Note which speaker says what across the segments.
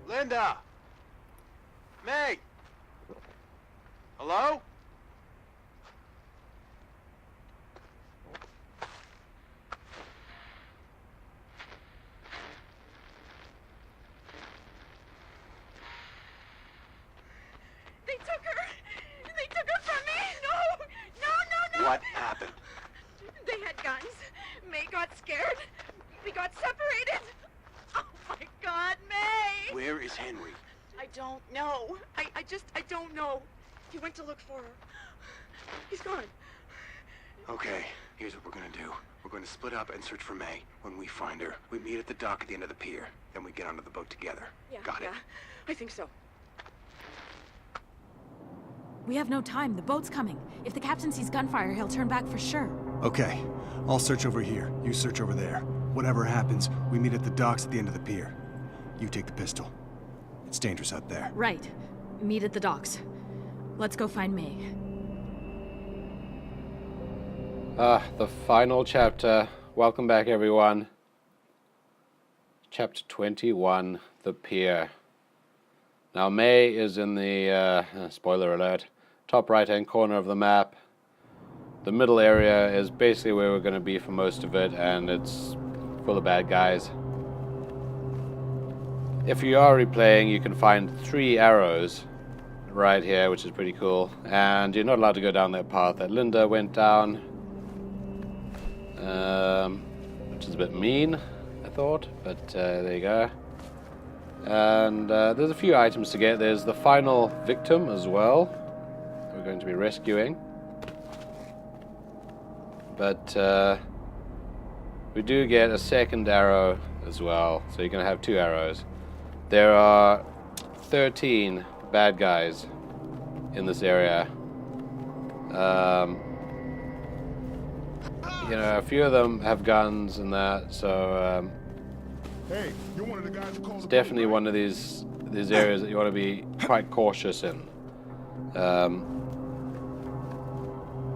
Speaker 1: Linda! May! Hello?
Speaker 2: They took her! They took her from me! No! No, no, no!
Speaker 1: What happened?
Speaker 2: They had guns. May got scared. We got separated. Oh my God, May!
Speaker 1: Where is Henry?
Speaker 2: I don't know. I don't know. He went to look for her. He's gone.
Speaker 1: Okay, here's what we're gonna do. We're gonna split up and search for May. When we find her, we meet at the dock at the end of the pier. Then we get onto the boat together.
Speaker 2: Yeah,
Speaker 1: Got it?
Speaker 2: Yeah, I think so.
Speaker 3: We have no time. The boat's coming. If the captain sees gunfire, he'll turn back for sure.
Speaker 4: Okay. I'll search over here. You search over there. Whatever happens, we meet at the docks at the end of the pier. You take the pistol. It's dangerous out there.
Speaker 3: Right. Meet at the docks. Let's go find May.
Speaker 5: The final chapter. Welcome back, everyone. Chapter 21, The Pier. Now, May is in the, spoiler alert, top right-hand corner of the map. The middle area is basically where we're going to be for most of it, and it's full of bad guys. If you are replaying, you can find 3 arrows right here, which is pretty cool. And you're not allowed to go down that path that Linda went down, which is a bit mean, I thought, but there you go. And there's a few items to get. There's the final victim as well. We're going to be rescuing. But we do get a second arrow as well. So you're going to have 2 arrows. There are 13 bad guys in this area. You know, a few of them have guns and that, so
Speaker 6: Hey, you're one of the guys who calls
Speaker 5: it's definitely one of these areas that you want to be quite cautious in,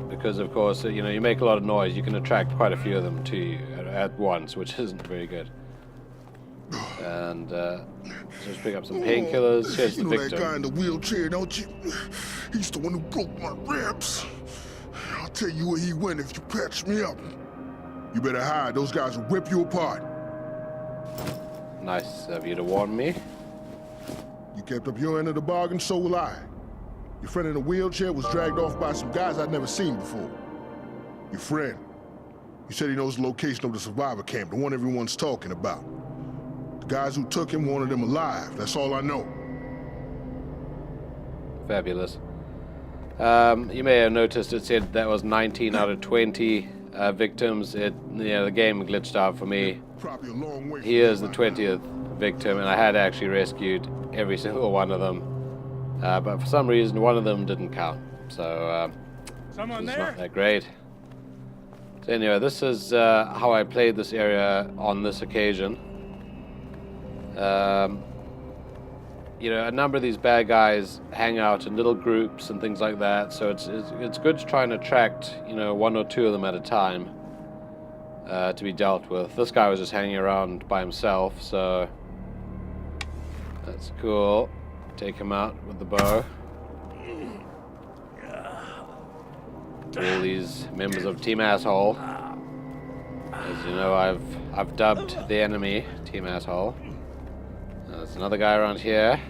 Speaker 5: because of course, you know, you make a lot of noise, you can attract quite a few of them to you at once, which isn't very good. And just pick up some painkillers. Here's the
Speaker 6: you know that guy
Speaker 5: victim.
Speaker 6: in the wheelchair, don't you? He's the one who broke my ribs. I'll tell you where he went if you patch me up. You better hide. Those guys will rip you apart.
Speaker 5: Nice of you to warn me.
Speaker 6: You kept up your end of the bargain, so will I. Your friend in the wheelchair was dragged off by some guys I'd never seen before. Your friend. You said he knows the location of the survivor camp, the one everyone's talking about. The guys who took him wanted him alive. That's all I know.
Speaker 5: Fabulous. You may have noticed it said that was 19 out of 20 victims. The game glitched out for me.
Speaker 6: Probably a long way.
Speaker 5: He is the 20th victim, and I had actually rescued every single one of them. But for some reason, one of them didn't count. So it's not that great. So anyway, this is how I played this area on this occasion. You know, a number of these bad guys hang out in little groups and things like that, so it's good to try and attract, you know, 1 or 2 of them at a time to be dealt with. This guy was just hanging around by himself, so that's cool. Take him out with the bow. All these members of Team Asshole. As you know, I've dubbed the enemy Team Asshole. There's another guy around here.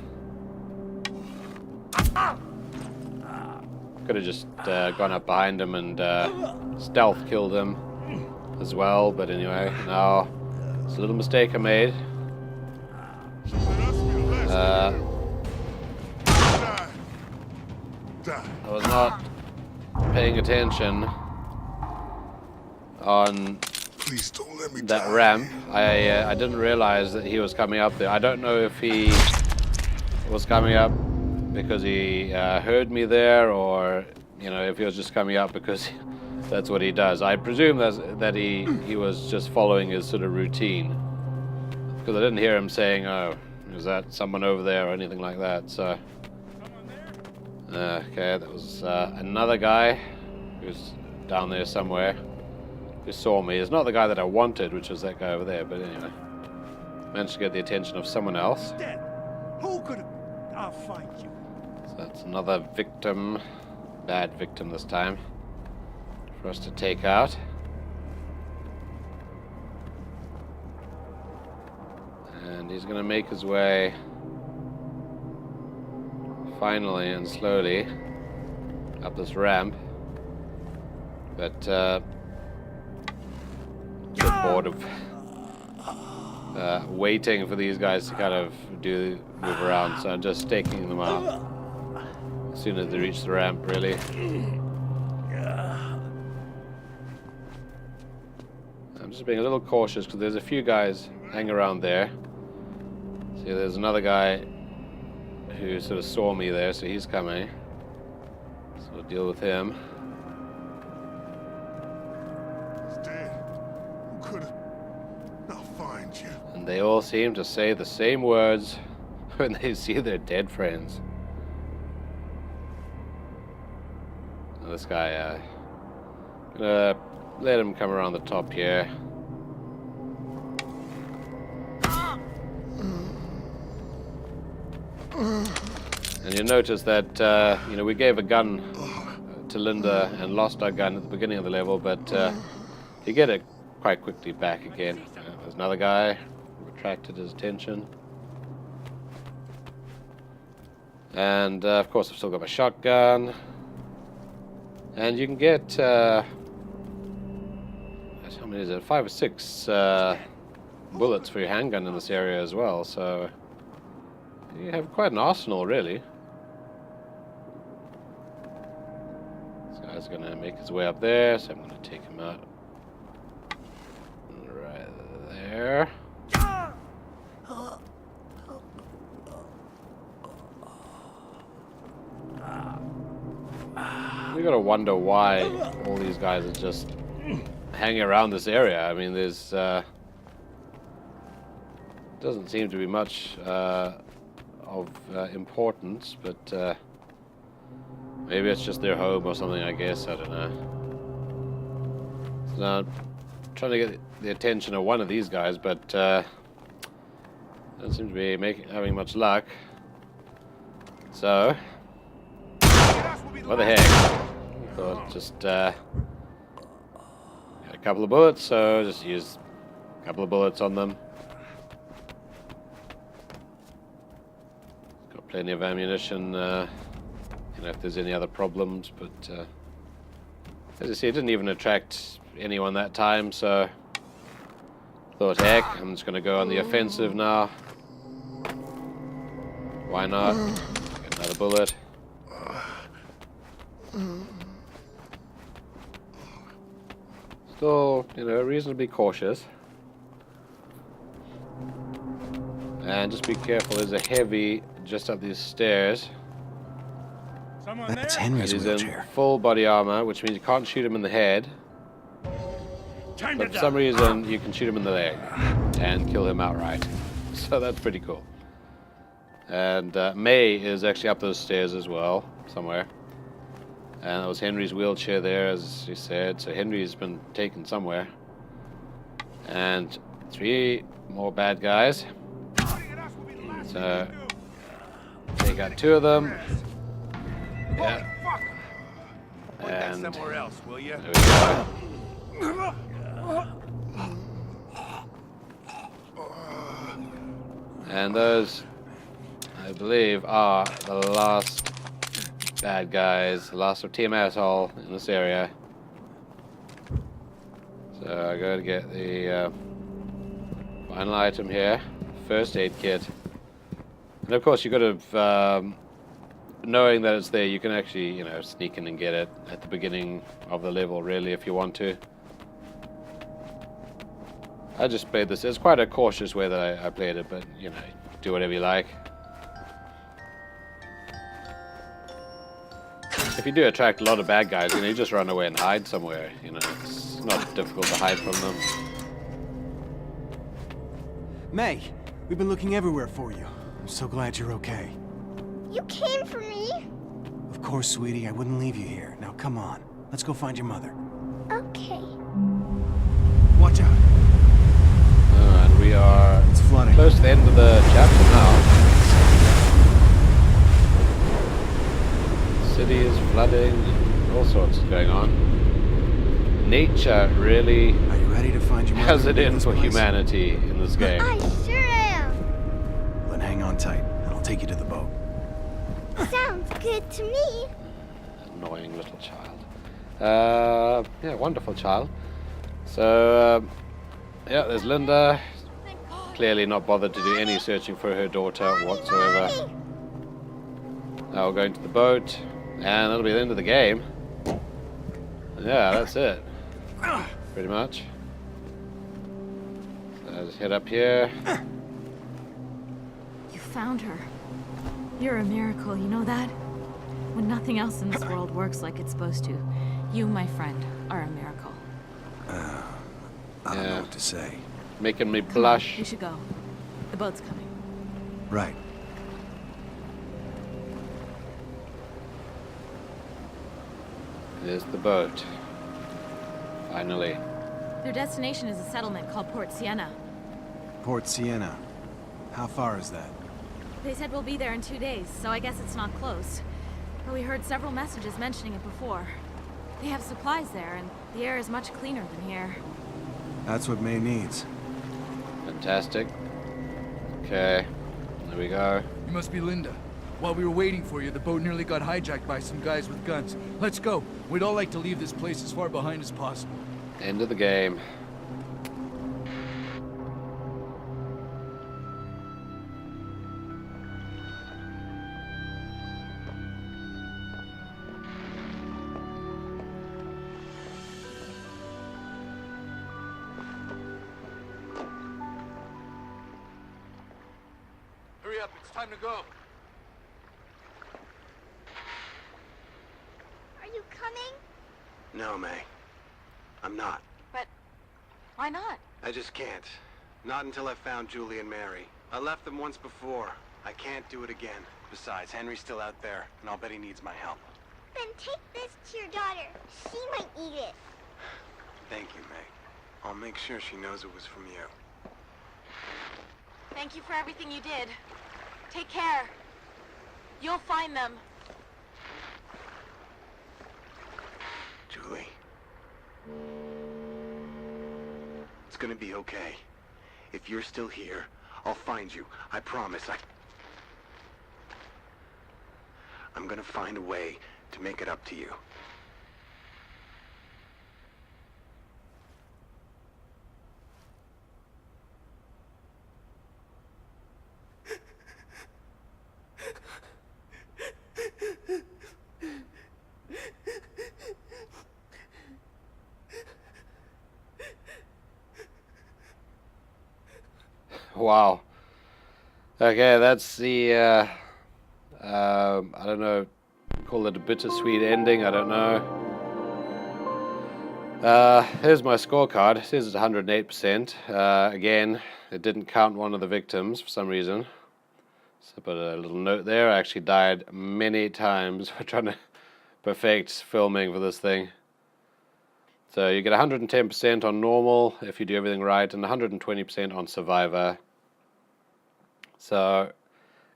Speaker 5: Could have just gone up behind him and stealth killed him as well, but anyway, no. It's a little mistake I made. I was not paying attention on
Speaker 6: Please don't let me
Speaker 5: that
Speaker 6: die.
Speaker 5: ramp. I didn't realize that he was coming up there. I don't know if he was coming up because he heard me there, or you know, if he was just coming up because that's what he does. I presume that he was just following his sort of routine, because I didn't hear him saying, "Oh, is that someone over there?" or anything like that. So okay, that was another guy who's down there somewhere. Who saw me. It's not the guy that I wanted, which was that guy over there, but anyway. Managed to get the attention of someone else.
Speaker 7: Who could have... I'll find you.
Speaker 5: So that's another victim. Bad victim this time. For us to take out. And he's gonna make his way finally and slowly up this ramp. But a bit bored of waiting for these guys to kind of move around, so I'm just staking them out as soon as they reach the ramp, really. I'm just being a little cautious because there's a few guys hanging around there. See, there's another guy who sort of saw me there, so he's coming. So we'll deal with him.
Speaker 6: He's dead. Who could have... I'll find you.
Speaker 5: And they all seem to say the same words when they see their dead friends. Now this guy, gonna let him come around the top here. And you notice that, you know, we gave a gun to Linda and lost our gun at the beginning of the level, but you get it quite quickly back again. There's another guy who attracted his attention. And, of course, I've still got my shotgun. And you can get, how many is it? 5 or 6 bullets for your handgun in this area as well, so you have quite an arsenal, really. This guy's gonna make his way up there, so I'm gonna take him out. Right there. You gotta wonder why all these guys are just hanging around this area. I mean, there's doesn't seem to be much of importance, but maybe it's just their home or something, I guess. I don't know. So now I'm trying to get the attention of one of these guys, but don't seem to be having much luck. So, what the heck? Thought just got a couple of bullets, so just use a couple of bullets on them. Got plenty of ammunition, you know, if there's any other problems, but as you see, it didn't even attract anyone that time, so thought, heck, I'm just going to go on the offensive now. Why not? Get another bullet. Still, you know, reasonably cautious. And just be careful, there's a heavy just up these stairs.
Speaker 7: Someone
Speaker 4: That's
Speaker 7: there?
Speaker 4: Henry's
Speaker 5: He's in
Speaker 4: wheelchair.
Speaker 5: full body armor, which means you can't shoot him in the head.
Speaker 7: Time
Speaker 5: But
Speaker 7: to
Speaker 5: for some
Speaker 7: die.
Speaker 5: reason, you can shoot him in the leg and kill him outright. So that's pretty cool. And May is actually up those stairs as well, somewhere. And that was Henry's wheelchair there, as you said. So Henry's been taken somewhere. And 3 more bad guys. So take out 2 of them. Yeah. And
Speaker 7: Somewhere else, will you?
Speaker 5: there we go. And those, I believe, are the last bad guys, the last of Team Asshole in this area. So I go to get the final item here, first aid kit. And of course, you got to, knowing that it's there, you can actually, you know, sneak in and get it at the beginning of the level, really, if you want to. I just played this. It's quite a cautious way that I played it, but, you know, do whatever you like. If you do attract a lot of bad guys, you know, you just run away and hide somewhere. You know, it's not difficult to hide from them.
Speaker 4: May, we've been looking everywhere for you. I'm so glad you're okay.
Speaker 8: You came for me?
Speaker 4: Of course, sweetie, I wouldn't leave you here. Now come on, let's go find your mother.
Speaker 8: Okay.
Speaker 4: Watch out.
Speaker 5: And we are
Speaker 4: It's flooding.
Speaker 5: close to the end of the chapter now. flooding, all sorts going on. Nature really
Speaker 4: Are you ready to find your mother
Speaker 5: has
Speaker 4: and
Speaker 5: it
Speaker 4: leave
Speaker 5: in
Speaker 4: this
Speaker 5: for
Speaker 4: place?
Speaker 5: humanity in this game.
Speaker 8: I sure am.
Speaker 4: Then hang on tight, and I'll take you to the boat.
Speaker 8: Sounds good to me.
Speaker 5: Annoying little child. Yeah, wonderful child. So, yeah, there's Linda. Clearly not bothered to do any searching for her daughter whatsoever.
Speaker 8: Mommy.
Speaker 5: Now we're going to the boat, and that'll be the end of the game. Yeah, that's it. Pretty much. So I'll just head up here.
Speaker 3: You found her. You're a miracle, you know that? When nothing else in this world works like it's supposed to, you, my friend, are a miracle.
Speaker 4: I don't
Speaker 5: Yeah.
Speaker 4: know what to say.
Speaker 5: Making me
Speaker 3: Come on,
Speaker 5: blush.
Speaker 3: we should go. The boat's coming.
Speaker 4: Right.
Speaker 5: There's the boat. Finally.
Speaker 3: Their destination is a settlement called Port Sienna.
Speaker 4: Port Sienna. How far is that?
Speaker 3: They said we'll be there in 2 days, so I guess it's not close. But we heard several messages mentioning it before. They have supplies there, and the air is much cleaner than here.
Speaker 4: That's what May needs.
Speaker 5: Fantastic. Okay. There we go.
Speaker 9: You must be Linda. While we were waiting for you, the boat nearly got hijacked by some guys with guns. Let's go. We'd all like to leave this place as far behind as possible.
Speaker 5: End of the game.
Speaker 9: Hurry up, it's time to go.
Speaker 8: Are you coming?
Speaker 1: No, May. I'm not.
Speaker 2: But why not?
Speaker 1: I just can't. Not until I've found Julie and Mary. I left them once before. I can't do it again. Besides, Henry's still out there, and I'll bet he needs my help.
Speaker 8: Then take this to your daughter. She might eat it.
Speaker 1: Thank you, May. I'll make sure she knows it was from you.
Speaker 2: Thank you for everything you did. Take care. You'll find them.
Speaker 1: Julie. It's gonna be okay. If you're still here, I'll find you. I promise. I'm gonna find a way to make it up to you.
Speaker 5: Wow. Okay, that's the, I don't know, call it a bittersweet ending, I don't know. Here's my scorecard. It says it's 108%. Again, it didn't count one of the victims for some reason. So put a little note there. I actually died many times for trying to perfect filming for this thing. So you get 110% on normal if you do everything right, and 120% on survivor. So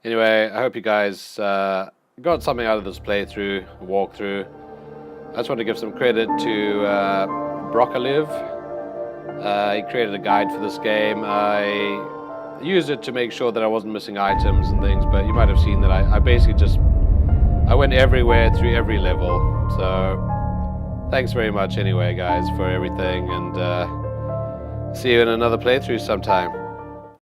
Speaker 5: anyway, I hope you guys got something out of this playthrough, walkthrough. I just want to give some credit to Broccolive. He created a guide for this game. I used it to make sure that I wasn't missing items and things, but you might have seen that I basically just went everywhere through every level. So thanks very much anyway, guys, for everything, and see you in another playthrough sometime.